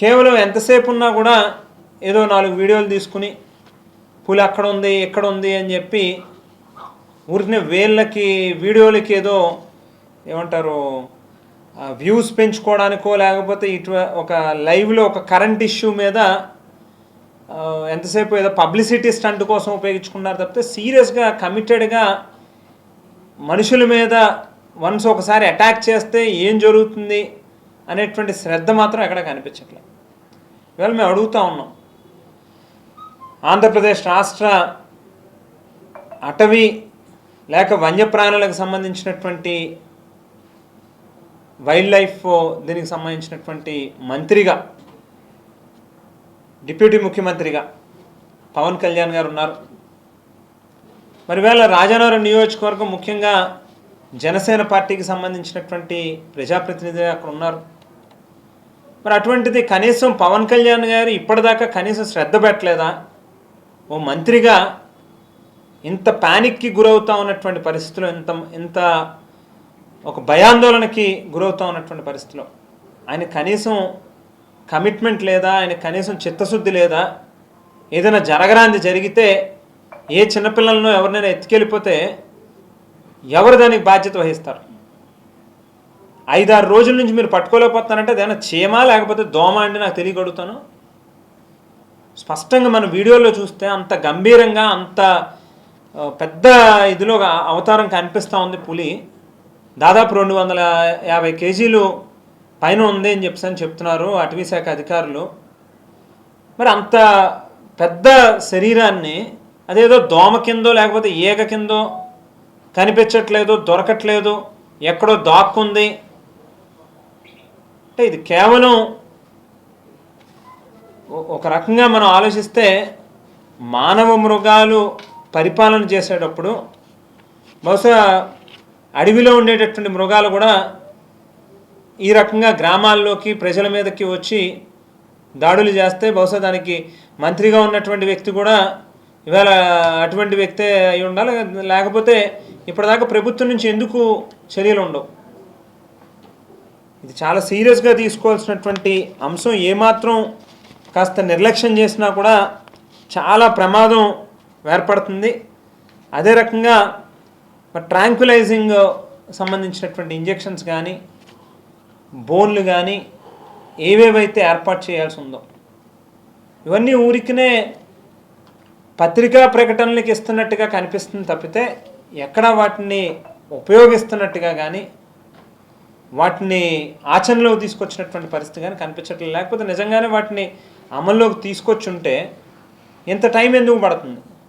కేవలం ఎంతసేపు ఉన్నా కూడా ఏదో 4 వీడియోలు తీసుకుని పులి అక్కడ ఉంది ఇక్కడ ఉంది అని చెప్పి ఊరికనే వీళ్ళకి వీడియోలకి ఏదో ఏమంటారు వ్యూస్ పెంచుకోవడానికో లేకపోతే ఒక లైవ్లో ఒక కరెంట్ ఇష్యూ మీద ఎంతసేపు ఏదో పబ్లిసిటీ స్టంట్ కోసం ఉపయోగించుకున్నారు తప్పితే సీరియస్గా కమిటెడ్గా మనుషుల మీద వన్స్ ఒకసారి అటాక్ చేస్తే ఏం జరుగుతుంది అనేటువంటి శ్రద్ధ మాత్రం ఎక్కడ కనిపించట్లేదు. ఇవాళ మేము అడుగుతూ ఉన్నాం, ఆంధ్రప్రదేశ్ రాష్ట్ర అటవీ లేక వన్యప్రాణులకు సంబంధించినటువంటి వైల్డ్ లైఫ్ దీనికి సంబంధించినటువంటి మంత్రిగా డిప్యూటీ ముఖ్యమంత్రిగా పవన్ కళ్యాణ్ గారు ఉన్నారు. మరి వేళ రాజానగరం నియోజకవర్గం ముఖ్యంగా జనసేన పార్టీకి సంబంధించినటువంటి ప్రజాప్రతినిధులు అక్కడ ఉన్నారు. మరి అటువంటిది కనీసం పవన్ కళ్యాణ్ గారు ఇప్పటిదాకా కనీసం శ్రద్ధ పెట్టలేదా? ఓ మంత్రిగా ఇంత ప్యానిక్కి గురవుతూ ఉన్నటువంటి పరిస్థితిలో, ఇంత ఒక భయాందోళనకి గురవుతూ ఉన్నటువంటి పరిస్థితిలో ఆయన కనీసం కమిట్మెంట్ లేదా? ఆయన కనీసం చిత్తశుద్ధి లేదా? ఏదైనా జరగరాంది జరిగితే ఏ చిన్నపిల్లలను ఎవరినైనా ఎత్తుకెళ్ళిపోతే ఎవరు దానికి బాధ్యత వహిస్తారు? 5-6 రోజుల నుంచి మీరు పట్టుకోలేకపోతున్నారంటే అదేమైనా చీమ లేకపోతే దోమ అండి నాకు తెలియగలుగుతాను. స్పష్టంగా మన వీడియోలో చూస్తే అంత గంభీరంగా అంత పెద్ద ఇదిలో అవతారం కనిపిస్తూ ఉంది. పులి దాదాపు 250 కేజీలు పైన ఉంది అని చెప్తున్నారు అటవీ శాఖ అధికారులు. మరి అంత పెద్ద శరీరాన్ని అదేదో దోమ కిందో లేకపోతే ఈగ కిందో కనిపించట్లేదు, దొరకట్లేదు, ఎక్కడో దాక్కుంది అంటే ఇది కేవలం ఒక రకంగా మనం ఆలోచిస్తే మానవ మృగాలు పరిపాలన చేసేటప్పుడు బహుశా అడవిలో ఉండేటటువంటి మృగాలు కూడా ఈ రకంగా గ్రామాల్లోకి ప్రజల మీదకి వచ్చి దాడులు చేస్తే బహుశా దానికి మంత్రిగా ఉన్నటువంటి వ్యక్తి కూడా ఇవాళ అటువంటి వ్యక్తే అయి ఉండాలి. లేకపోతే ఇప్పటిదాకా ప్రభుత్వం నుంచి ఎందుకు చర్యలు ఉండవు? ఇది చాలా సీరియస్గా తీసుకోవాల్సినటువంటి అంశం. ఏమాత్రం కాస్త నిర్లక్ష్యం చేసినా కూడా చాలా ప్రమాదం ఏర్పడుతుంది. అదే రకంగా ట్రాంక్యులైజింగ్ సంబంధించినటువంటి ఇంజెక్షన్స్ కానీ బోన్లు కానీ ఏవేవైతే ఏర్పాటు చేయాల్సి ఉందో ఇవన్నీ ఊరికినే పత్రికా ప్రకటనలకు ఇస్తున్నట్టుగా కనిపిస్తుంది తప్పితే ఎక్కడా వాటిని ఉపయోగిస్తున్నట్టుగా కానీ వాటిని ఆచరణలోకి తీసుకొచ్చినటువంటి పరిస్థితి కానీ కనిపించట్లేదు. లేకపోతే నిజంగానే వాటిని అమల్లోకి తీసుకొచ్చి ఉంటే ఇంత టైం ఎందుకు పడుతుంది?